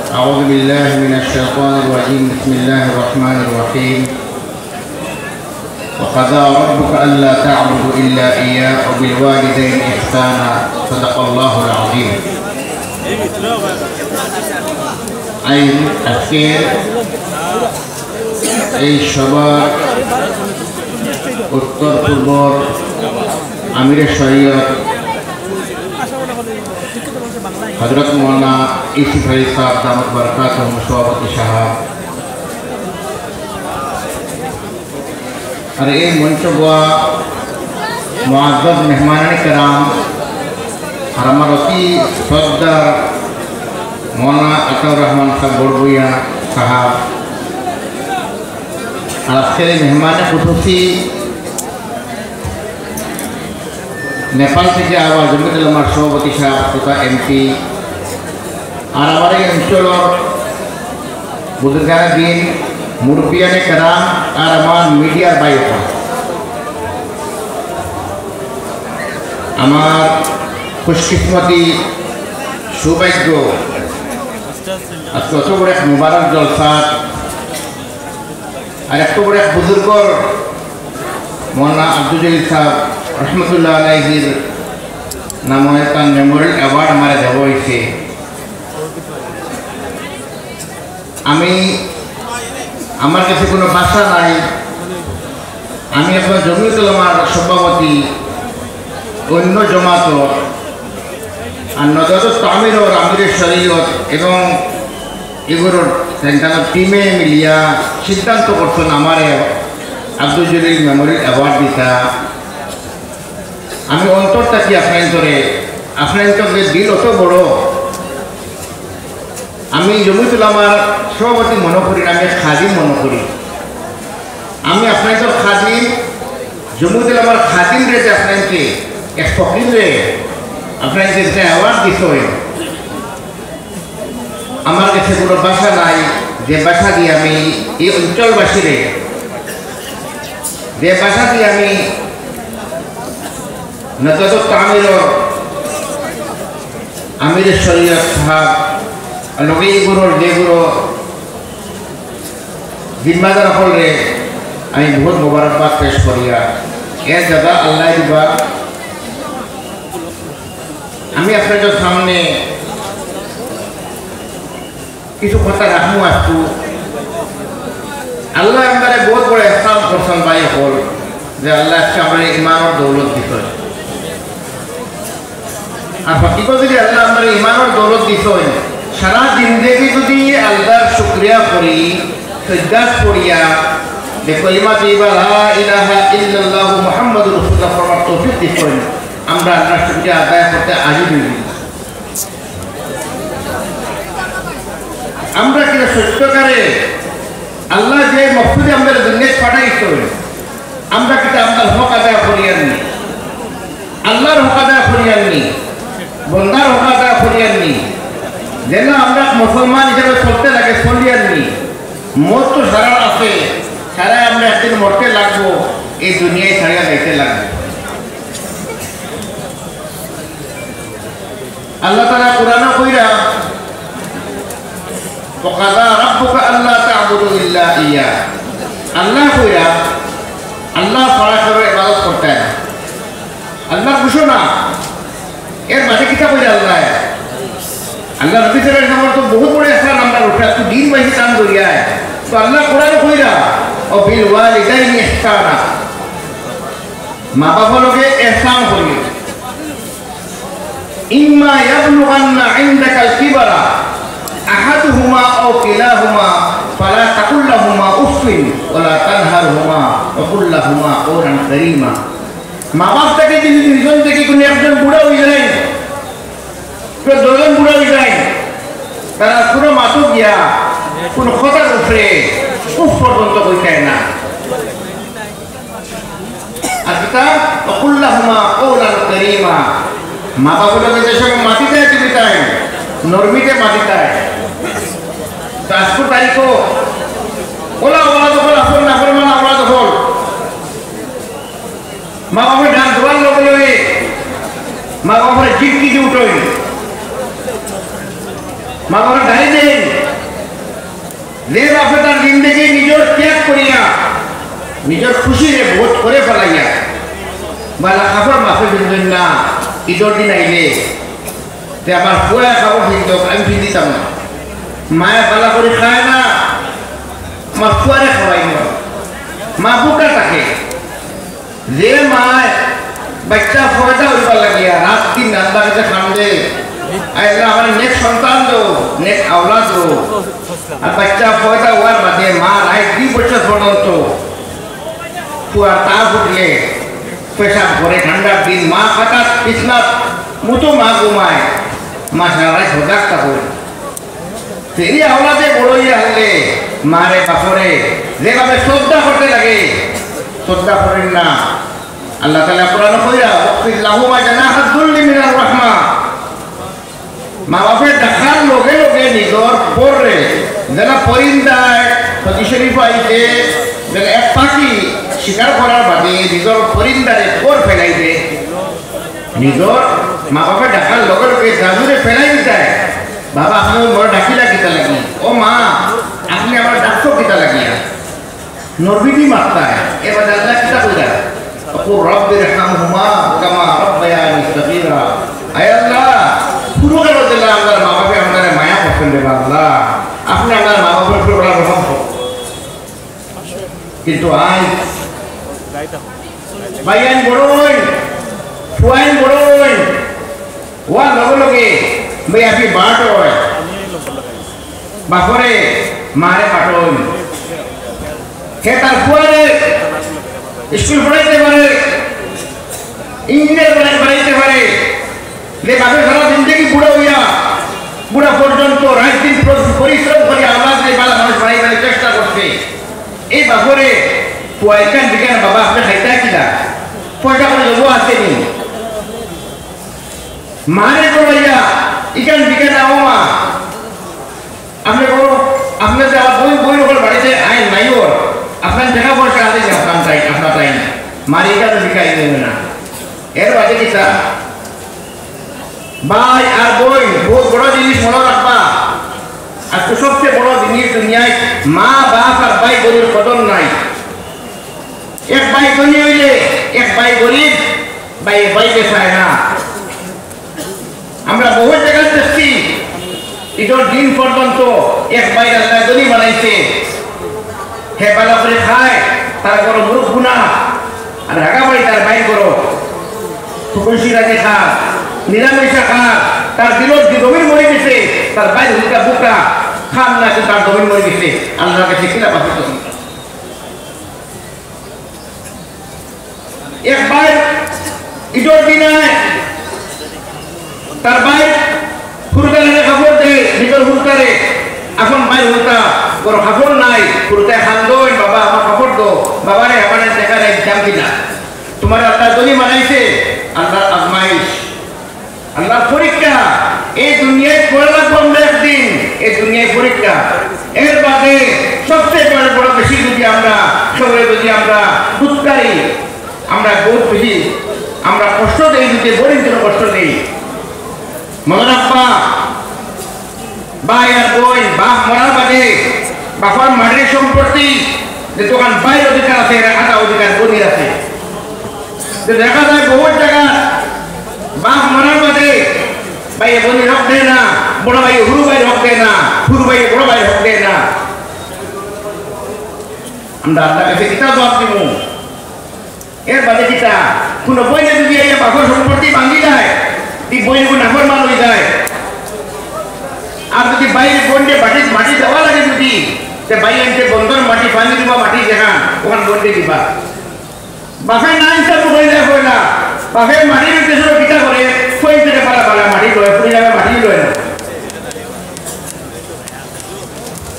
أعوذ بالله من الشيطان الرجيم بسم الله الرحمن الرحيم وقضى ربك ألا تعبدوا إلا إياه وبالوالدين إحسانا صدق الله العظيم আইন আজকের এই সবার উত্তর পূর্ব আমিরের শরীয়ত হযরত মৌলানা ইউসুফ আলী সাহেব দামত বরকাতুহুম সভাপতি সাহেব আর এই মঞ্চ গোয়া মুআজ্জাজ মেহমানান کرام আর আমার অতি শ্রদ্ধার মৌলানা আতাউর রহমান সাহেব বড়বুইয়া সাহেব আর আজকের মেহমানে খুশুসি নেপাল থেকে আবার জমিয়ত উলামার সভাপতি সাহেব তথা এমপি আর আমার এই অঞ্চলের বুজুর্গানে দিন মুরব্বিয়ানে کرام আর আমার মিডিয়ার ভাইরা আমার খুশকিসমতি সৌভাগ্য আজকে অত বড় এক মুবারক জলসা আর এত বড় এক বুজুর্গর মৌলানা আব্দুল জলিল সাহেব রহমতুল্লাহ আলাইহির নামে তার মেমোরিয়াল অ্যাওয়ার্ড আমার দেওয়া হয়েছে। আমি আমার কাছে কোনো ভাষা নাই। আমি এখন জমিয়ত উলামার সভাপতি অন্য জমাত আর নজরত তামির ও আমিরের শরীয়ত এবং এগুলোর টিমে মিলিয়া সিদ্ধান্ত করছেন আমার আব্দুল জলিল মেমোরিয়াল অ্যাওয়ার্ড দিতা। আমি অন্তরটা কি আপনার দিল অত বড়। আমি জমিয়ত উলামার সভাপতি মনে করি না, আমি খাদিম মনে করি। আমি আপনার খাদিম জমিয়ত উলামার খাদিম রে যে আপনাকে এক ফকির রে আপনাকে যে অ্যাওয়ার্ড দিতে হয় আমার কাছে কোনো ভাষা নাই যে ভাষা দিয়ে আমি এই অঞ্চলবাসীরে যে ভাষা দিয়ে আমি নজরত তামির আমিরের শরীয়ত সাহেব লগে এগুলোর যেগুলো জিম্মাদার হলে আমি বহুত মোবারকবাদ পেশ করিয়া এর দাদা আল্লাহ দিবা। আমি আপনাদের সামনে কিছু কথা রাখবো। আসতু আল্লাহ আমাদের বহুত বড় এহসান করছেন ভাই হল যে আল্লাহ আজকে আমার ইমানের দৌলত দিত আর হকিকত যদি আল্লাহ আমার ইমানের দৌলত দিত সারা জিন্দেগি যদি আল্লাহর শুকরিয়া করি সজ্জাত করিয়া যে কলিমা তাইয়্যিবা লা ইলাহা ইল্লাল্লাহু মুহাম্মাদুর রাসূলুল্লাহ ফরমার তৌফিক দিছেন আমরা আল্লাহর শুকরিয়া আদায় করতে আজীবন আমরা কি সত্যকারে আল্লাহ যে মকসুদে আমাদের দুনিয়ায় পাঠাইছেন আমরা কি আমাদের হক আদায় করিয়ানি, আল্লাহর হক আদায় করিয়ানি, বন্দার হক আদায় করিয়ানি, যেন আমরা মুসলমান হিসেবে চলতে লাগে চলিয়ানি। মত তো সারা আছে, সারা আমরা একদিন মরতে লাগবো, এই দুনিয়ায় ছাড়িয়া যাইতে লাগবে। আল্লাহ তাআলা কুরআনে কইরা ওয়াকাযা রাব্বুকা আল্লা তা'বুদু ইল্লা ইয়া, আল্লাহ কইরা আল্লাহ ছাড়া কারো ইবাদত করতে না। আল্লাহর ঘোষণা এর মাঝে কিতা কইরা আল্লাহ নবী সাল্লাল্লাহু আলাইহি ওয়াসাল্লাম তো বহুত বড় এহসান আমরা উঠে একটু দিন বাইরে কাম করিয়ায় তো আল্লাহ কোরআনে কইরা ও বিল ওয়ালিদাইনি ইহসানা, মা বাবার লগে ইহসান করি। ইম্মা ইয়াবলুগান্না ইনদাকাল কিবারা আহাদুহুমা আও কিলাহুমা ফালা তাকুল লাহুমা উফিন ওয়ালা তানহারহুমা ওয়া কুল লাহুমা কওলান কারীমা। মা বাপ থেকে যদি দুইজন থেকে কোনো একজন বুড়া হয়ে যায়, তো দুজন বুড়া হয়ে যায়, তারা কোনো মাসুক গিয়া কোনো কথার উপরে উফ পর্যন্ত কইতে না। আর কিতা ওয়া কুল লাহুমা কওলান কারীমা, মা বাপগুলোকে যে সব মাটিতে দিবিতায় নরমিতে মাটিতায় আজকের তারিখও ওলা ওলা দখল আসল না করে মানে ওলা দখল মা বাপের ডান দোয়ার লগে লগে মা বাপের জিটকি দিয়ে উঠোই মা বাপের গাড়ি দেন যে বাপে তার জিন্দগি নিজের ত্যাগ করিয়া নিজের খুশিরে বোধ করে ফেলাইয়া বালা খাবার বাপে ফিরবেন না ঈদের দিন আইলে তে আমার পুয়া খাবো ফিরত আমি ফির দিতাম না মায়ে পালা করে খায় না আমার পুয়ারে খাওয়াই না মা বুকা থাকে যে মায় বাচ্চা ফয়দা হইবার লাগিয়া রাত দিন রান্না কাছে খান্দে আমার নেক্সট সন্তান দো নেক্সট আওলাদ দো আর বাচ্চা ফয়দা হওয়ার বাদে মা রায় 2 বছর পর্যন্ত পুয়া তা ফুটলে পেশাব করে ঠান্ডার দিন মা হঠাৎ পিছলা মতো মা ঘুমায় মা সারা রাত সজাগ থাকে সেই আওলাদে বড় হইয়া হলে মারে বাপরে যেভাবে শ্রদ্ধা করতে লাগে শ্রদ্ধা করেন না আল্লাহ তাআলা কোরআন কইরা লাহুমা জানাহাদ যুল্লি মিনার রাহমা মা বাপের দেখার লগে লগে নিজর পরে যারা পরিন্দায় সতী শরীফ আইতে যারা এক পাখি শিকার করার বাদে নিজর পরিন্দারে পর ফেলাইতে নিজর মা বাপের দেখার লগে লগে জাজুরে ফেলাই দিতায় বাবা আপনার বড় ডাকিলা কিতা লাগি ও মা আপনি আমার ডাকছো কিতা লাগিয়া নরবিদি মাত্তায় এবার আল্লাহ কিতা কইরা أقول رب ارحمهما كما ربياني صغيرا أي الله পুরো করে দিলাম আমার মা বাবা আমাদের মায়া পছন্দ করে আল্লাহ আপনি আমার মা বাবার উপর বড় রহম করুন কিন্তু আজ ভাইয়ান বড়ই ফুয়াইন বড়ই ওয়া লগে লগে ভাই আপনি বাট হয় বাপরে মারে পাঠন হে তার ফুয়ারে স্কুল পড়াইতে পারে ইঞ্জিনিয়ার বানাইতে পারে যে বাপের সারা জিন্দগি বুড়া হইয়া বুড়া পর্যন্ত রাত দিন পরিশ্রম করে আওয়াজ দিয়ে বালা মানুষ বানাইবার চেষ্টা করছে এই বাপরে পয়সান বিজ্ঞান বাবা আপনি খাইতে কিনা পয়সা করে লোক আসেনি মারে করবাইয়া ইকান বিজ্ঞান আমা আপনি বলো আপনার যে বই বই ওপর বাড়িতে আইন নাই ওর আপনার টাকা পয়সা আছে আপনার চাই আপনার চাই না মারি এটা তো বিকাই দেবে না এর বাদে কিতা ভাই আর বই বহুত বড় জিনিস মনে রাখবা আর তো সবচেয়ে বড় জিনিস দুনিয়ায় মা বাপ আর ভাই গরিব কদর নাই এক ভাই ধনী হইলে এক ভাই গরিব ভাই ভাইকে চায় না আমরা বহু জায়গায় দেখছি ঈদের দিন পর্যন্ত এক ভাই আল্লাহ ধনী বানাইছে হে বালা করে খায় তার বড় মুখ গুণা আর রাগা ভাই তার ভাই করো তুলসী রাজে খা নিরামিষা খা তার দিলত জমির মরে গেছে তার ভাই হুলকা বুকা খান না তার জমির মরে গেছে আল্লাহর কাছে কিলা পাচ্ছে এক ভাই ঈদের দিনে তার ভাই হুরকারে খবর দেয় নিজের হুরকারে এখন ভাই হুরকা বড় খবর নাই হুরকায় খান্দোই বাবা আমার খবর দো বাবারে আমার দেখা নাই দাম কিনা তোমার আল্লাহ দলি মানাইছে আল্লাহর আজমাইশ আল্লাহর পরীক্ষা এই দুনিয়ায় পড়ে লাগবো আমরা একদিন এই দুনিয়ায় পরীক্ষা এর বাদে সবচেয়ে বড় বেশি যদি আমরা শহরে যদি আমরা দুঃখারি আমরা বহুত বেশি আমরা কষ্ট দেই যদি বলির জন্য কষ্ট দেই মনে রাখবা ভাই আর বোন বাপ মরার বাদে বাপার মাটির সম্পত্তি যে দোকান বাইর অধিকার আছে আধা অধিকার বোনের আছে দেখা যায় বহুত জায়গা বাপ মরার বাদে ভাই বোনের হক দেয় না বড় ভাই হুরু ভাই হক দেয় না হুরু ভাই বড় ভাই হক দেয় না আমরা আল্লাহ কাছে কিতাব জবাব দিব এর বাদে কিতা কোনো বইনে যদি এই বাপর সম্পত্তি ভাঙি যায় এই বইনে নাফর মান হয়ে যায় আর যদি বাইরে বন্ডে মাটি দেওয়া লাগে যদি বাইরে আনতে বন্ধন মাটি পানি দিবা মাটি দেখান ওখানে বন্ডে দিবা বাপের না হিসাব হয়ে যায় হয় না বাপের মাটির দেশের পিঠা করে ফইন থেকে পালা পালা মাটি লয় ফুড়ি যাবে মাটি লয় না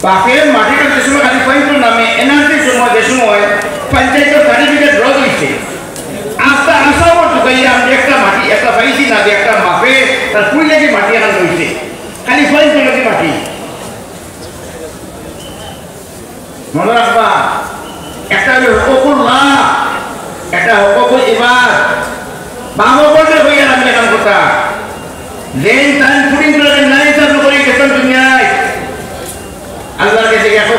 বাপের মাটির দেশের খালি ফইন নামে এনআরসির সময় যে সময় পঞ্চায়েতের সার্টিফিকেট রদ হয়েছে আস্তে আসাও ঢুকাইয়া আমি একটা মাটি একটা পাইছি না যে একটা বাপে তার ফুল লেগে মাটি এখন রয়েছে খালি ফইন থেকে মাটি মনে রাখবা একটা হলো হুকুকুল্লাহ একটা হুকুকুল ইবাদ বাবা বলতে হইয়া আমি কাম করতা যেন তান ফুটিং করে নাই তার করে কেতন দুনিয়ায় আল্লাহর কাছে গেছো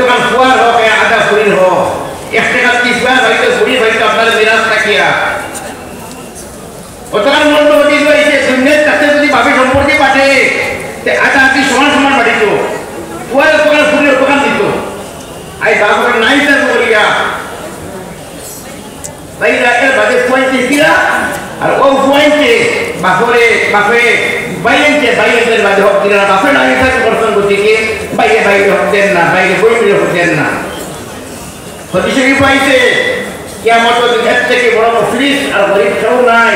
দোকান ফুয়ার হোক আদা ফুরির হোক 1 টাকা 30 পয়সা হয়তো ফুরি হয়তো আপনার বিরাজ থাকিয়া ওটার মূল্য হতে হয়েছে দুনিয়ার কাছে যদি ভাবে সম্পর্কে পাঠে আদা আদি সমান সমান বাড়িত ফুয়ার দোকান ফুরির দোকান দিত আই বাবার নাই তার করিয়া তাই রাতের বাজে ফুয়াইতে কিরা আর ও ফুয়াইতে বাপে বাইরের বাজে হোক কিনা বাপে নাই তার বর্তন গতিকে বাইরে হোক দেন না বাইরে বইলে হোক দেন না হদিসে কি পাইছে কিয়ামত দিনের থেকে বড় মুফলিস আর গরিব কেউ নাই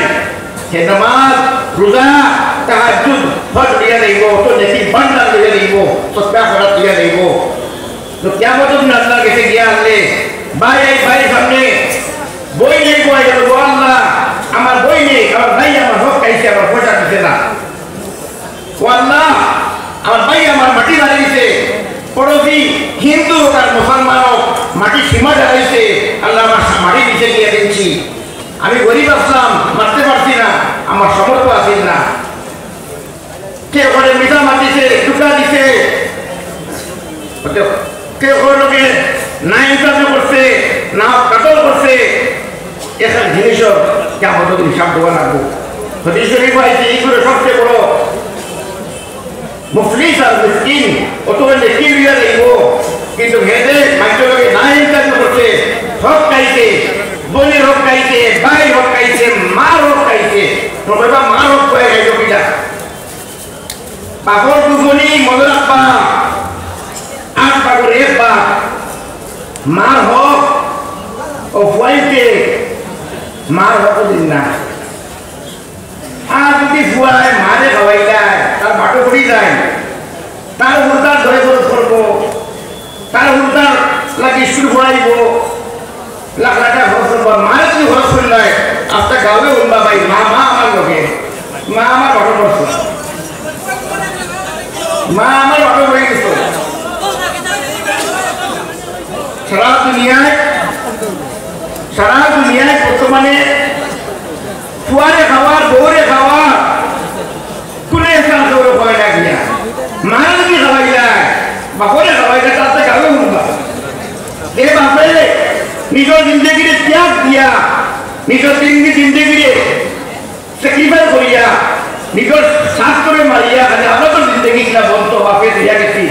সে নামাজ রোজা তাহাজ্জুদ হজ দিয়া দেব তো নেকি বান্দার দিয়া দেব সৎকা করা দিয়া দেব তো কিয়ামত দিন আল্লাহর কাছে গিয়া আনলে ভাই সামনে বই নেই বই গেল আল্লাহ আমার বই নেই আমার ভাই আমার হক খাইছে আমার পয়সা দিছে না ও আল্লাহ আমার ভাই আমার মাটি মারি দিছে পড়োশি হিন্দু হোক আর মুসলমান হোক মাটি সীমা দাঁড়াইছে আল্লাহ আমার মাটি দিছে দিয়ে দিচ্ছি আমি গরিব আসলাম মারতে পারছি না আমার সমর্থ আসিল না কে ঘরে মিঠা মাতিছে টুকা দিছে কে ঘরে লোকে না ইনসাফ করছে না কাতল করছে এসব জিনিসও কেমন হিসাব দেওয়া লাগবো হদিসেরই পাইছে এইগুলো সবচেয়ে বড় মুফলিস আর মিসকিন অত নেকি লিয়া দেব কিন্তু হেদে মাইটলকে না ইনসাফ করছে হক খাইছে বলি হক খাইছে ভাই হক খাইছে মা হক খাইছে প্রভা মা হক করে খাইছো কিনা বাপর দুজনী মনে রাখবা আট বাপর এক বাপ মার হক ও ফুয়াইতে মার হক দিন না আর যদি ফুয়ায় মারে খাওয়াই যায় তার বাটো করি যায় তার উল্টার ধরে খরচ করবো তার উল্টার লাগে স্কুল পড়াইব লাখ লাখ খরচ করবো মারে যদি খরচ করলে আপনার গাঁৱে উঠবা ভাই মা আমার লোকে মা আমার বাটো করছো মা আমার বাটো করে গেছো সারা দুনিয়ায় বর্তমানে ফুয়ারে খাওয়ার বউরে খাওয়ার কোনে স্থান করে হয় না গিয়া মারা যদি খাওয়াই যায় বাপরে খাওয়াই যায় তাতে গাঁৱে উঠবা এ বাপে নিজের জিন্দগিরে ত্যাগ দিয়া নিজের জিন্দগিরে স্যাক্রিফাইস করিয়া নিজের স্বাস্থ্যরে মারিয়া আমরা তো জিন্দগি কিনা বন্ধ বাপে দিয়া গেছি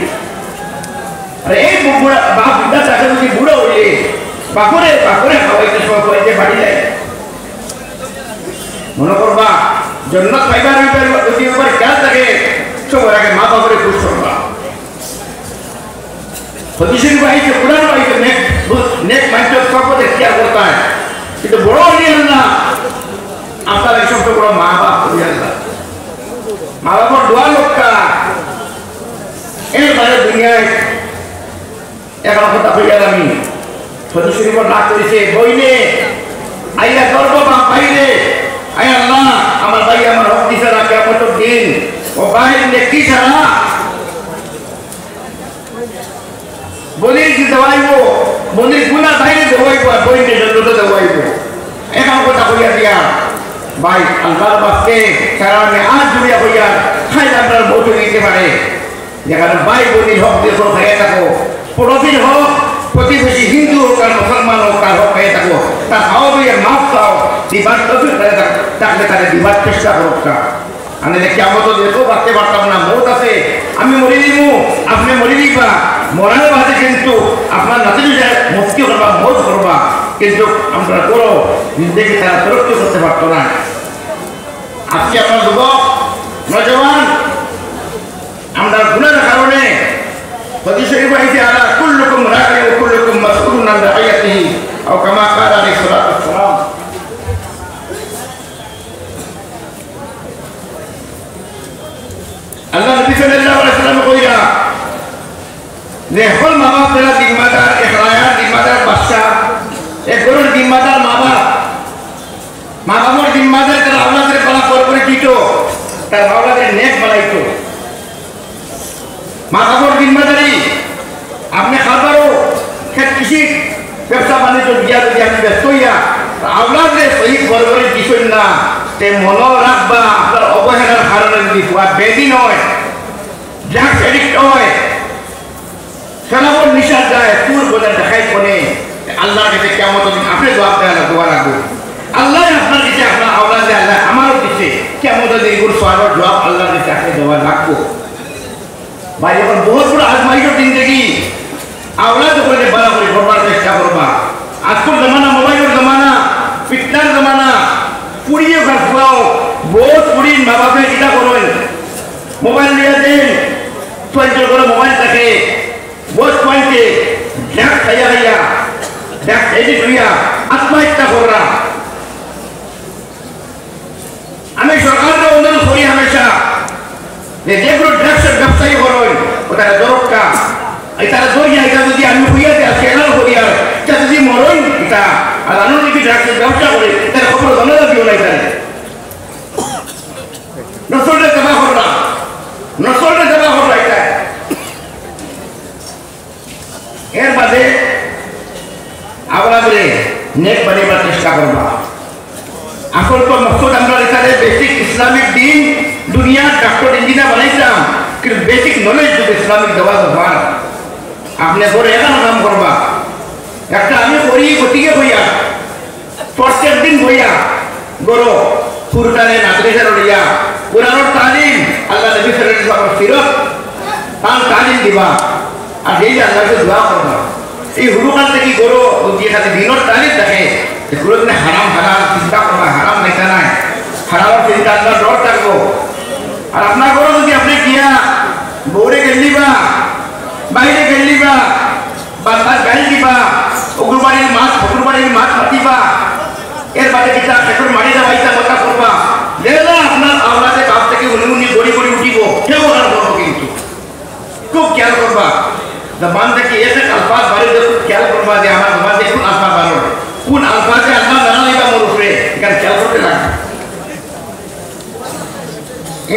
আরে এই বুড়া বাপ বুড়া তাকে যদি বুড়ো হইলে বাপরে খাওয়াইতে সব হইতে বাড়ি যায় মনে করবা জন্নত পাইবার যদি একবার খেয়াল থাকে সবার আগে মা বাপরে খুশ করবা হদিসের বাহিতে কোরআন বাহিতে নেক মাইন্ডের সর্বদা খেয়াল করতে হয় কিন্তু বড় হইলে না আপনার এই সবচেয়ে বড় মা বাপ হইয়া না মা বাবার দোয়া লোকটা এর বাইরে দুনিয়ায় এখন কথা হইয়া আমি হদিসের উপর না করেছে বইনে আইয়া গর্ব বা বাইরে আয় আল্লাহ আমার ভাই আমার হক দিছে না কিয়ামত দিন ও বাইরে নেকি ছাড়া বলির কি দেওয়াইব বলির গুনাহ বাইরে দেওয়াইব আর বইনে জন্য দেওয়াইব এখন কথা হইয়া দিয়া ভাই আল্লাহর বাস্তে সারা আমি আজ জুড়িয়া হইয়া খাই আপনার মতো দিতে পারে যেখানে ভাই বলির হক দিয়ে সব খাইয়া থাকো পড়োশির হক প্রতিবেশী হিন্দু হোক আর মুসলমান হোক তার হক খাইয়া থাকো তার খাওয়া বইয়া মাফ চাও দিবার তফিক থাকলে তাহলে দিবার চেষ্টা করুক না আমি কিয়ামত দেখো বাঁচতে পারতাম না মৌত আছে আমি মরে দিব আপনি মরে দিবা মরার বাদে কিন্তু আপনার নাতি মুক্তি করবা মৌত করবা কিন্তু আমরা করো জিন্দগি তারা তরক্কি করতে পারতো না আজকে আপনার যুবক নজওয়ান আমরা গুনার কারণে হদিসের বাহিতে আলা কুল্লুকুম রাঈ ওয়া কুল্লুকুম মাসউলুন আন রাইয়াতিহি আও কামা ক্বালা আলাইহিস সালাতু ওয়াস সালাম আল্লাহ নবী সাল্লাল্লাহু আলাইহি ওয়াসাল্লাম কইরা যে হল মা বাপ তেরা জিম্মাদার ইখরায়ার জিম্মাদার বাদশা এক গরুর জিম্মাদার মা বাবার জিম্মাদার তার আওলাদের পালা করে দিত তার আওলাদের নেক বানাইতো মা বাবার জিম্মাদারি আপনি খাবারও কৃষি ব্যবসা বাণিজ্য দিয়া যদি আপনি ব্যস্ত হইয়া আওলাদের সহি করে দিছেন না তে মন রাখবা আপনার অবহেলার কারণে যদি বেদি নয় ড্রাগস এডিক্ট হয় সারাবন নিশা যায় সুর বোঝা দেখাই কোনে আল্লাহর কাছে কেমন আপনি জবাব দেওয়া দোয়া রাখবো আল্লাহ আপনার কাছে আপনার আওলাদ আল্লাহ আমারও দিচ্ছে কেমন এগুলো সবার জবাব আল্লাহর কাছে আপনি দোয়া রাখবো ভাই যখন বহুত বড় আজমাইশের জিন্দগি আওলাদ করে বলা করে করবার চেষ্টা করবা আজকের জমানা মোবাইলের জমানা ফিটনার জমানা পুড়িয়ে ঘর ফুরাও বহুত পুড়িন মা বাপে কিতা করেন মোবাইল নিয়ে দেন পয়েন্টের করে মোবাইল থাকে বহুত পয়েন্টে ঢাক খাইয়া খাইয়া ঢাক এডিট হইয়া আত্মহত্যা কররা আমি সরকারকে অনুরোধ করি হামেশা যে যেগুলো ড্রাগসের ব্যবসায়ী করেন ওটা দরকার তারা ধরিয়া এটা যদি আমি হইয়া দেয় সেনাল করিয়া এটা যদি মরণ এটা আর আনুনিক ড্রাগসের ব্যবসা করে তারা খবর জানা দিও না এখানে নসলটা জমা করলাম নসলটা জমা করলো এটা এর বাদে আওলাদরে নেক বানাইবার চেষ্টা করবা আসল তো মকসদ আমরা এখানে বেসিক ইসলামিক দিন দুনিয়ার ডক্টর ইঞ্জিনিয়ার বানাইছিলাম কিন্তু বেসিক নলেজ যদি ইসলামিক দেওয়া দরকার আপনি করে এখানে কাম করবা একটা আমি করি গতিকে বইয়া প্রত্যেক দিন বইয়া গরো ফুরকানে নাদরেশার লইয়া কোরআনের তালিম আল্লাহ নবী সাল্লাল্লাহু আলাইহি ওয়াসাল্লাম সিরাত তার তালিম দিবা আর এই আল্লাহকে দোয়া করবা এই হুরুকান থেকে গরো যে খালি দিনের তালিম দেখে কোনোদিন হারাম হালাল চিন্তা করবা হারাম দেখা নাই হারামের চিন্তা আপনার ডর থাকবো আর আপনার ঘরে যদি আপনি গিয়া বৌরে গেলিবা বাইরে গেলিবা বা তার গাড়ি দিবা অগ্রবাড়ির মাছ মাতিবা এর বাদে কিতা এখন মারি যাবাইতা কথা করবা যেটা আপনার আওলাদে বাপ থেকে উনি গড়ি গড়ি উঠিব কেউ আর করবো কিন্তু খুব খেয়াল করবা জবান থেকে এক এক আলফাজ বাড়ি খুব খেয়াল করবা যে আমার জবান থেকে কোন আলফাজ বাড়ো কোন আলফাজে আল্লাহ জানা নেবা মোর উপরে এখানে খেয়াল করতে লাগবে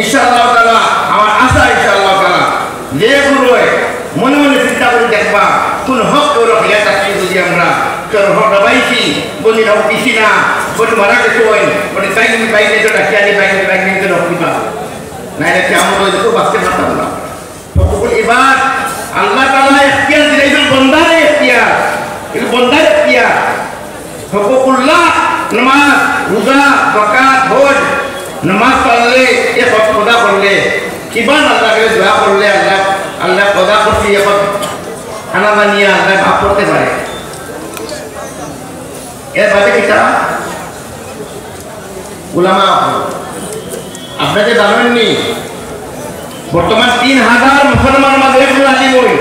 ইনশাআল্লাহ তাআলা আমার আশা ইনশাআল্লাহ তাআলা যে গুরুয়ে মনে মনে চিন্তা করে দেখবা কোন হক করে হিয়া থাকি যদি আমরা তোর হক দাবাইছি বলি রাও কিছু না বলি মারা গেছে ওই বলি বাইক তো ডাকিয়ানি বাইক তো রকিবা নাই রে আমরা তো বাঁচতে পারতাম না সকল ইবাদ আল্লাহ তাআলা ইখতিয়ার দিলেন বান্দার ইখতিয়ার এই বান্দার ইখতিয়ার হকুকুল্লাহ নামাজ রোজা যাকাত হজ নামাজ পড়লে এ হক খোদা করলে কিবান আল্লাহকে দোয়া করলে আল্লাহ খোদা করতে এখন খানা বানিয়ে আল্লাহ ভাব করতে পারে এর বাদে কিতা উলামা আপনাকে জানেননি বর্তমান 3000 মুসলমান মাঝে একজন আলিম হই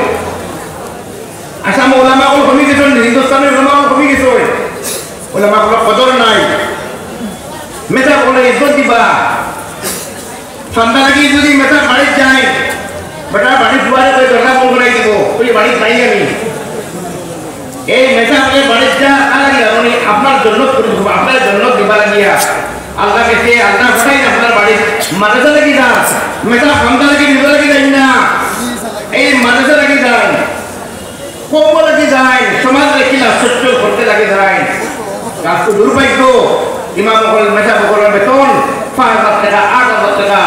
আসাম উলামা গুলো কমে গেছে হিন্দুস্তানের উলামা গুলো কমে গেছে উলামা গুলো কদর নাই মেধা বলে ইজ্জত দিবা সন্ধ্যা লাগি যদি মেধা বাড়ি যায় বেটা বাড়ি দুয়ারে করে দরজা বন্ধ করে দিব তুই বাড়ি পাই আমি এই মেধা বলে বাড়ি যা আলাদা মানে আপনার জন্য করে দিব আপনার জন্য দিবা লাগিয়া আল্লাহ কেছে আল্লাহ বসাই আপনার বাড়ি মাদ্রাসা লাগি যা মেধা সন্ধ্যা লাগি নিজে লাগি যাই না এই মাদ্রাসা লাগি যায় কম লাগি যায় সমাজ রেখিলা সহ্য করতে লাগি যায় কাজ তো দুর্ভাগ্য ইমাম হল মেধা বকলের বেতন 5,000 টাকা 8,000 টাকা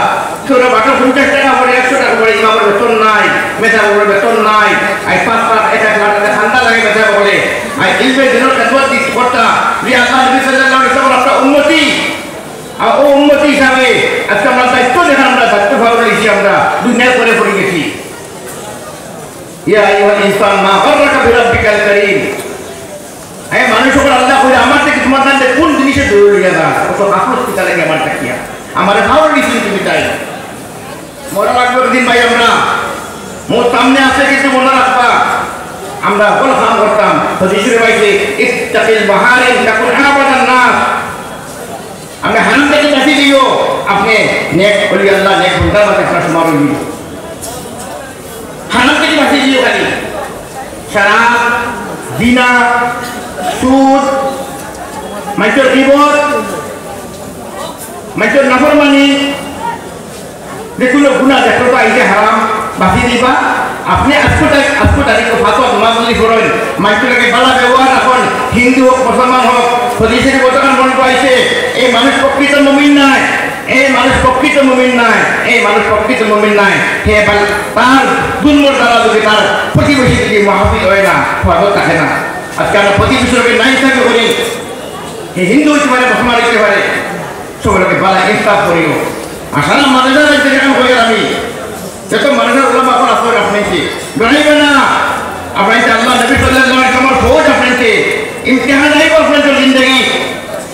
ছোট বাটা 50 টাকা পরে 100 টাকা পরে ইমামের বেতন নাই মেধা বকলের বেতন নাই আই 5 লাখ 1 লাখ টাকা ঠান্ডা লাগে মেধা বকলে আই ইলমে দিনের খেদমত দিতে করতা যে আল্লাহ নবী সাল্লাল্লাহু আলাইহি ওয়াসাল্লাম আপনার উম্মতি আর ও উম্মতি হিসাবে আজকে আমরা দায়িত্ব দেখেন আমরা দায়িত্ব ভাব নিয়েছি আমরা দুনিয়া করে পড়ে গেছি ইয়া আইয়ুহাল ইনসান মা গাররাকা বিরাব্বিকাল কারীম এই মানুষ ওপর আল্লাহ কইরা আমার থেকে তোমার কাছে কোন জিনিসে দৌড় লিয়া দা কত গাফলত কিতা লাগে আমার তাকিয়া আমার ভালো নিছি তুমি তাই মরা লাগবে দিন ভাই আমরা মোর সামনে আছে কিন্তু মনে রাখবা আমরা কোন কাম করতাম হযরতের ভাইকে ইত্তাকিল বাহারিন তাকুন আবাদান নাস আমি হারাম থেকে বাঁচিয়ে দিও আপনি নেক বলি আল্লাহ নেক বন্দার মাঝে আপনার সমারোহ দিও হারাম থেকে বাঁচিয়ে দিও খালি শরাব জিনা সুদ মাইচর গীবত মাইচর নাফরমানি যেগুলো গুনাহ দেখো তো আইতে হারাম বাঁচিয়ে দিবা আপনি আজকে তারিখ ফাতোয়া তোমাগুলি করেন মাইচরকে বালা ব্যবহার এখন হিন্দু হোক মুসলমান হোক হদিসের বর্তমান মনে পাইছে এই মানুষ প্রকৃত মুমিন নাই এই মানুষ প্রকৃত মুমিন নাই, এই মানুষ প্রকৃত মুমিন নাই। হে তার দুর্বল দ্বারা যদি তার প্রতিবেশী যদি মহাফিজ হয় না, হয়তো থাকে না। আজকে আমরা প্রতিবেশীকে নাই থাকে করি, হিন্দু হইতে পারে, মুসলমান হইতে পারে, সবাইকে বালা ইনসাফ করিও। আসলে মানুষের রাজ্যে যেখানে হয়ে আমি যত মানুষের ওলামা এখন আসলে আপনাকে জানাইবে না, আপনাকে আল্লাহ নবী সাল্লাল্লাহু আলাইহি ওয়াসাল্লাম ফৌজ আপনাকে ইমতিহান আইব, আপনার জিন্দগি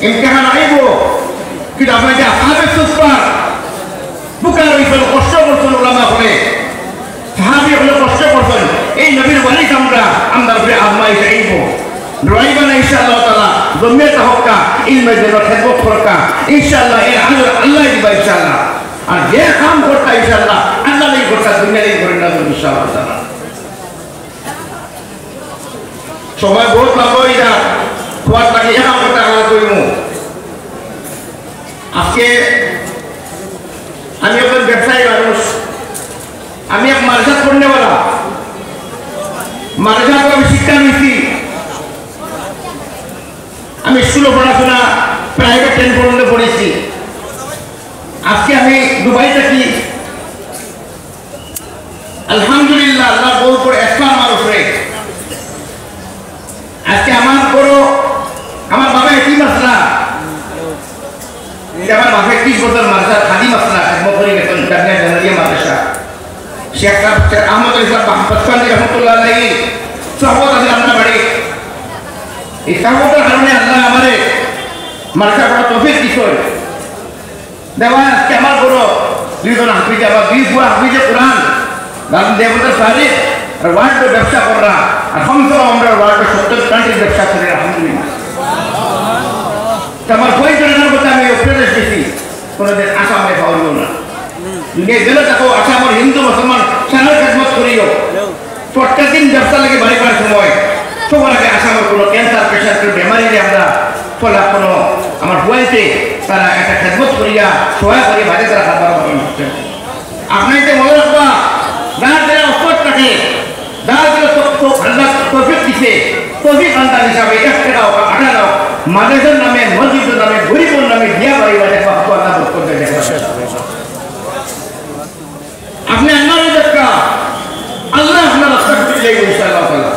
ইমতিহান আইব, কিন্তু আপনাকে আসাবে সুপার বুকার হইছিল, কষ্ট করছেন ওলামা হলে, সাহাবি হলে কষ্ট করছেন, এই নবীর ওয়ারিস আমরা উপরে আজমাইশ আইব। ডরাইবা না ইনশাআল্লাহ তাআলা, জমিয়ত হক্কা ইলমের জন্য খেদমত করকা ইনশাআল্লাহ, এর আজর আল্লাহ দিবা ইনশাআল্লাহ। আর যে কাম করতা ইনশাআল্লাহ আল্লাহ নেই করতা, দুনিয়া নেই করেন না ইনশাআল্লাহ তাআলা। সময় বহুত লম্বা হয়ে যা, খোয়ার তাকে একা কথা আলাদা করিব। আজকে আমি একজন ব্যবসায়ী মানুষ, আমি এক মাদ্রাসা পড়নেওয়ালা, মাদ্রাসা আমি শিক্ষা নিয়েছি, আমি স্কুলে পড়াশোনা প্রাইভেট 10 পর্যন্ত পড়েছি। আজকে আমি দুবাই থাকি, আলহামদুলিল্লাহ আল্লাহ বল করে ইসলাম মানুষ রে। আজকে আমার বড় আমার বাবা এতিম আসলা, আমার বাবা 30 বছর মাদ্রাসা খাদিম আসলা, একবার করে গেছেন জামিয়া জানালিয়া মাদ্রাসা। শেখ আহমদ ইসলাম পাসওয়ানি রহমতুল্লাহ আলাইহি সহবত আছে আমরা বাড়ি। এই সহবতের কারণে আল্লাহ আমারে মাদ্রাসা পড়া তৌফিক দিছেন। দেওয়া আজকে আমার বড় দুইজন হাফিজ, আবার 20 বুয়া হাফিজে কোরআন দাদু দেবতার ফারিক আর ওয়ার্ড ব্যবসা করা, আর কমসে আমরা ওয়ার্ড 70 কান্ট্রির ব্যবসা করি আলহামদুলিল্লাহ। আমার বই জনের কথা আমি উপদেশ দিছি, কোনোদিন আসামে পাওয়া না, দুনিয়া গেলে তাকে আসামের হিন্দু মুসলমান সারা খেদমত করিও। প্রত্যেক দিন ব্যবসা লাগে বাড়ি করার সময় সবার আগে আসামের কোনো ক্যান্সার প্রেশার কোনো বেমারিতে আমরা ফলে কোনো আমার বইতে তারা একটা খেদমত করিয়া সহায় করি বাড়ি তারা খাবার হচ্ছেন। আপনাকে মনে রাখবা, যার যারা অস্পট থাকে, যার যারা আল্লাহ তৌফিক দিছে, তৌফিক আল্লাহ হিসাবে 1 টাকা হোক 8 টাকা হোক মাদ্রাসার নামে, মসজিদের নামে, গরিবের নামে দিয়া বাড়িবা দেখবা, আল্লাহ করতে দেখবা। আপনি আল্লাহর দেখা আল্লাহ আপনার রাস্তা খুলে যাইব ইনশাআল্লাহ তাআলা।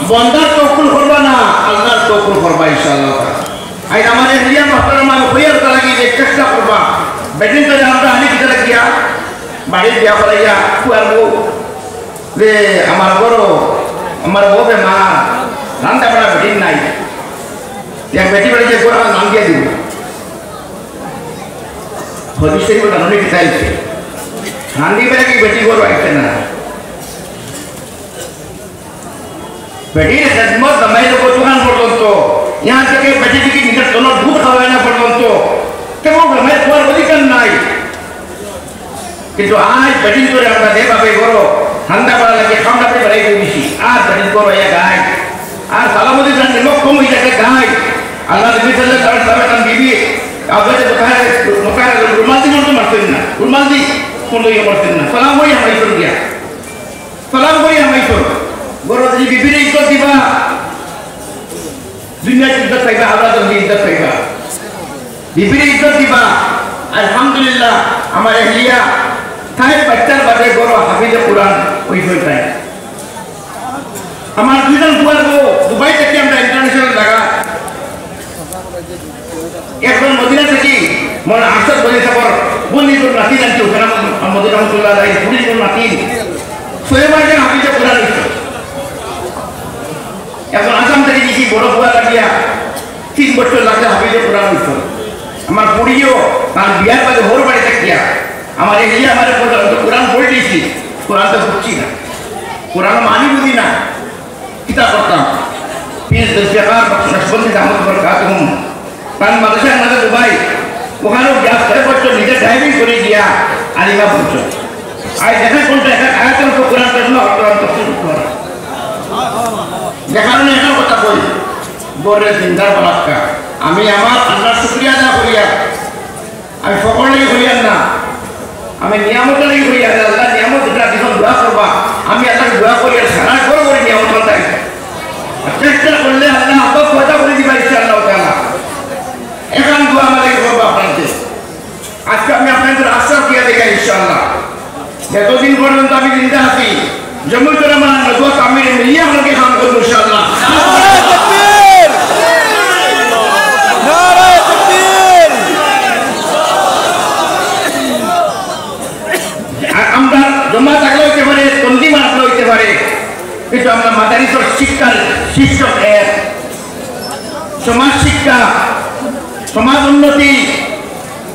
বন্দার তওকুল করবা না, আল্লাহর তওকুল করবা ইনশাআল্লাহ তাআলা। আই আমাদের হিয়া মাহতারামা হইয়ার তালা কি চেষ্টা করবা, বেদিন তো আমরা আনি কিতা লাগিয়া বাড়ি বিয়া করাইয়া কুয়ার বউ যে আমার বউ মা রান্না বাড়া বেটিন নাই, এক বেটি বাড়ি যে গোড়া নাম দিয়ে দিব হদিস শরীফ জানি কি চাইছে রান্দি বেলা কি বেটি গরু আইছে না, বেটির খেদমত দমাইলে কতখান পর্যন্ত, यहाँ तक कि बेटी की निकट दोनों दूध खावाना पड़तो तो वो हमें कोई अधिकार नहीं, কিন্তু আজ বেটিং করে আমরা দে বাবে গরো ঠান্ডা পড়া লাগে ঠান্ডা পড়ে বেড়াই দিছি, আর বেটিং করো ইয়া গায় আর সালামতি জান লোক কম হই যাচ্ছে গায়। আল্লাহ নবী সাল্লাল্লাহু আলাইহি ওয়াসাল্লাম বিবি আবাদে মুখারে রুমাল দি মতো মারতেন না, রুমাল দি কোন ইয়া মারতেন না, সালাম করি আমাই করে দিয়া, সালাম করি আমাই তো গরো যদি বিবির ইজ্জত দিবা, দুনিয়ার ইজ্জত পাইবা, আল্লাহ তুমি ইজ্জত পাইবা, বিবির ইজ্জত দিবা। আলহামদুলিল্লাহ আমার এহলিয়া তাই বাচ্চার বাদে বড় হাফিজে কোরআন ওই হইতায়। আমার দুজন বুয়ার বউ দুবাই থেকে আমরা ইন্টারন্যাশনাল জায়গা, একজন মদিনা থেকে মনে আসাদ বলি সাপর বন্দিপুর নাতি জানছি ওখানে মদিনা রহমতুল্লাহ আলাইহি পুরীপুর নাতি সোয়েবাইকে হাফিজে কোরআন দিচ্ছে। এখন আসাম থেকে গেছি বড় বুয়া লাগিয়া 3 বছর লাগে হাফিজে কোরআন দিচ্ছে। আমার পুরীও তার বিয়ার বাদে হোর বাড়ি থাকিয়া আমার এগিয়ে আমার কোরআন পড়ে দিয়েছি, কোরআন তো বুঝছি না, কোরআন মানি বুঝি না, কিতা করতাম পীর দরবেকার নকশবন্দি দামত বরকাতুহুম পান মাদ্রাসা আমাদের দুবাই, ওখানেও গ্যাস করে পড়ছো, নিজে ড্রাইভিং করে গিয়া আলিমা পড়ছো। আর দেখা কোনটা একটা আয়াতের উপর কোরআন পড়লো, কোরআন তফসির করা দেখার একটা কথা বলি বরে জিন্দার বালাক্কা। আমি আমার আল্লাহর শুকরিয়া আদায় করিয়া, আমি সকল লাগি হইয়ার না, আমি নিয়ামত লাগি হইয়া, আল্লাহ নিয়ামত যেটা যখন দোয়া করবা আমি আল্লাহকে দোয়া করি আর সারা করে করে নিয়ামত পাই, চেষ্টা করলে আল্লাহ আব্বা পয়দা করে দিবা ইনশাআল্লাহ তাআলা। এখন দোয়া আমাদের করবা আপনাদের আজকে আমি আপনাদের আশ্বাস দিয়ে দেখাই ইনশাআল্লাহ যতদিন পর্যন্ত আমি জিন্দা আছি জমিয়ত উলামা নদওয়া তামির মিলিয়ে আমাকে কাম করব ইনশাআল্লাহ। নারে তাকবীর, নারে তাকবীর। আমরা জমা থাকলে হইতে পারে, তন্দিমা থাকলে হইতে পারে, কিন্তু আমরা মাদারিসের শিক্ষার শিক্ষক সমাজ শিক্ষা, সমাজ উন্নতি,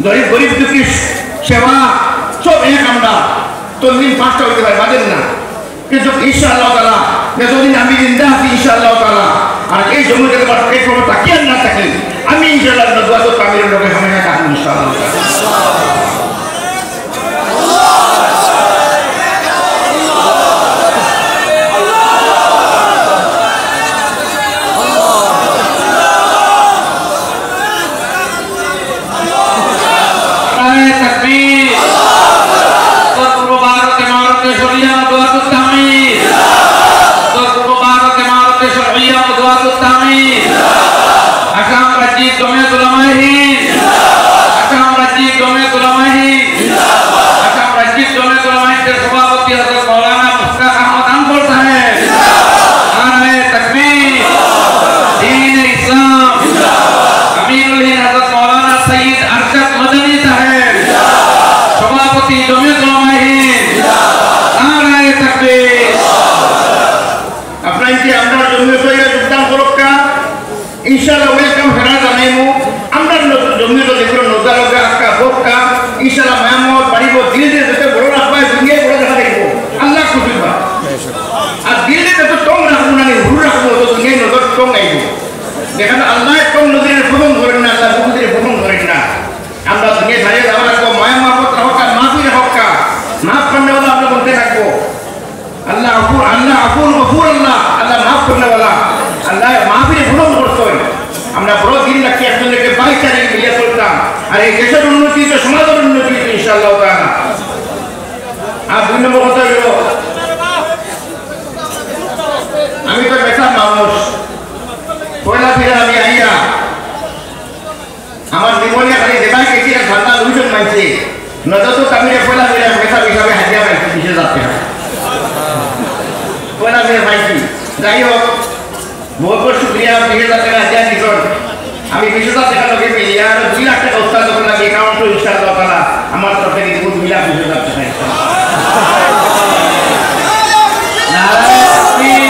গরিব গরিব দুঃখী সেবা সব এক। আমরা তন্দিম পাঁচটা হইতে পারে বাদেন না, কিন্তু ইনশাআল্লাহ তাআলা যতদিন আমি জিন্দা আছি ইনশাআল্লাহ তাআলা আর এই জমিতে এই কোনো তাকিয়ে না থাকি আমি ইনশাআল্লাহ নদওয়া তামিরের লোকের হামেশা থাকবো ইনশাআল্লাহ। ইনশাআল্লাহ ওয়েলকাম ফেরা জানাইমু। আমরা জমিয়ত দেখো নদা লগা আকা বক্কা ইনশাআল্লাহ মেহমত বাড়িব দিলে যেতে বড় রাখবা দুনিয়া বড় দেখা দেখব আল্লাহ খুশি হবা। আর দিলে যত কম রাখবো না হুর রাখবো তো দুনিয়া নজর কম আইব। দেখেন আল্লাহ কম নজরের প্রথম করেন না, আল্লাহ বুকুদের প্রথম করেন না। আমরা দুনিয়া দাঁড়িয়ে যাওয়া রাখবো, মায়া মাহবত রাখা, মাফি রাখা, মাফ করনে वाला আমরা বলতে থাকবো। আল্লাহ আফুর, আল্লাহ আফুর গফুর, আল্লাহ আল্লাহ মাফ করনে वाला, আল্লাহ মাফির প্রথম করতেন। আমরা বড় দিন রাখি একজনকে 22 তারিখ মিলিয়ে চলতাম। আর এই দেশের উন্নতি তো সমাজের উন্নতি ইনশাআল্লাহ তাআলা। আর 2 নম্বর কথা হলো আমি তো বেকার মানুষ, পয়লা ফিরে আমি আইয়া আমার জীবনে খালি দেবাই কেছি আর ঠান্ডা 2 জন মানছে নজর তো কামিরে পয়লা ফিরে বেকার হিসাবে হাজিয়া পাইছি 20,000 টাকা পয়লা ফিরে পাইছি। যাই হোক बहुत बहुत शुक्रिया 20,000 টাকা হাজিয়া দিছন। আমি 20,000 টাকা লগে পেলি আর 2 লাখ টাকা উস্তাদ যখন লাগে অ্যাকাউন্ট তো ইনশাআল্লাহ তাআলা আমার তরফ থেকে 2 মিলা 20,000 টাকা ইনশাআল্লাহ। নারে তাকবীর।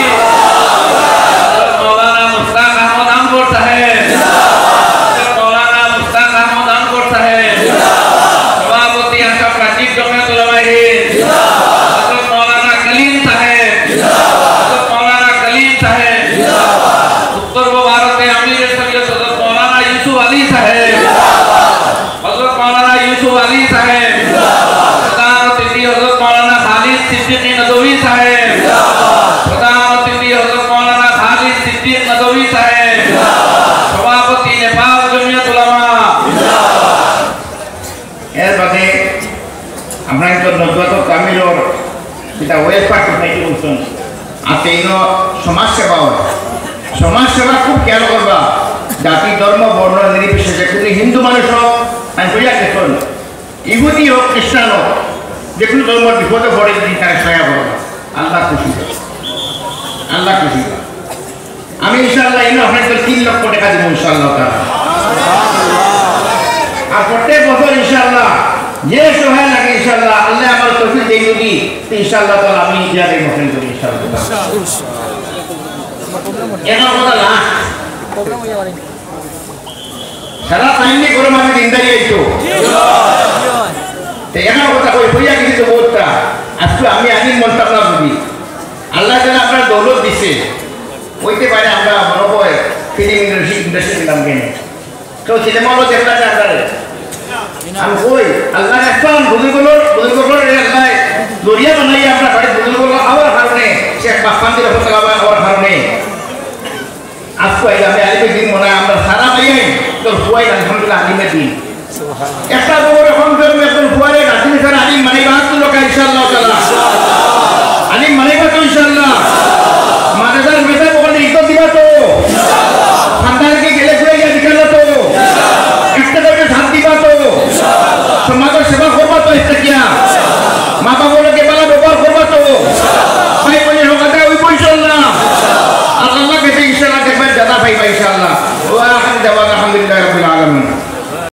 মৌলানা মুস্তাক আহমদ আমগর সাহেব, মৌলানা মুস্তাক আহমদ আমগর সাহেব, সভাপতি আশরাফ রাজীব জমিয়ত উলামা হিন্দ, হযরত মৌলানা কলিম সাহেব, হযরত মৌলানা কলিম সাহেব, उत्तर भारत के अमीर शरीयत हज़रत मौलाना यूसुफ अली साहब, हज़रत मौलाना यूसुफ अली साहब, प्रधान अतिथि हज़रत मौलाना खालिद सिद्दीकी नदवी साहब, प्रधान अतिथि हज़रत मौलाना खालिद सिद्दीक नदवी साहब, सभापति नेपाल जमियत उलमा। এর বাদে আমরা তো নদওয়া তামিরের যেটা ওয়েলফেয়ার সোসাইটি বলছেন আছে ইনো সমাজ সেবা, সমাজ সেবা খুব খেয়াল করবা। জাতি ধর্ম বর্ণ নির্বিশেষে কোনো হিন্দু মানুষ হোক, আমি বইয়া দেখুন ইহুদি হোক খ্রিস্টান হোক, যে কোনো ধর্মের বিপদে পড়ে যদি তারা সহায় করবা আল্লাহ খুশি, আল্লাহ খুশি। আমি ইনশাআল্লাহ এনে আপনাদের 3 লক্ষ টাকা দিব ইনশাআল্লাহ তাআলা। আর প্রত্যেক বছর ইনশাআল্লাহ যে সহায় লাগে ইনশাআল্লাহ আল্লাহ আমার তৌফিক দেই যদি ইনশাআল্লাহ তাআলা আমি জিয়ারে মহসিন করি ইনশাআল্লাহ। এখানে কথা না সারা টাইমে গরম আমি দিনদারি আইতো এখানে কথা কই হইয়া কিছু তো বলতা আজকে আমি আনিম মনটা না বুঝি আল্লাহ যেন আপনার দৌলত দিছে হইতে পারে আমরা মনে হয় ফিল্ম ইন্ডাস্ট্রি দিলাম কেন কেউ সিনেমা হলো দেখলাম না আপনার আমি কই আল্লাহ এখন বুজুর্গগুলোর আল্লাহ দরিয়া বানাই আমরা বাড়ি বুজুর্গগুলো আবার কারণে শেখ বাফান্দির হত্যাকাণ্ড হওয়ার কারণে আজকে আমি আলিমের দিন মনে হয় আমরা সারা পাইয়াই তোর হুয়াই আলহামদুলিল্লাহ আলিমের দিন একটা বড় এখন একজন হুয়ারে রাজনীতি স্যার আলিম মানে বাহাত্তর লোক ইনশাআল্লাহ তাআলা আলিম মানে তো ইনশাআল্লাহ মাদ্রাসার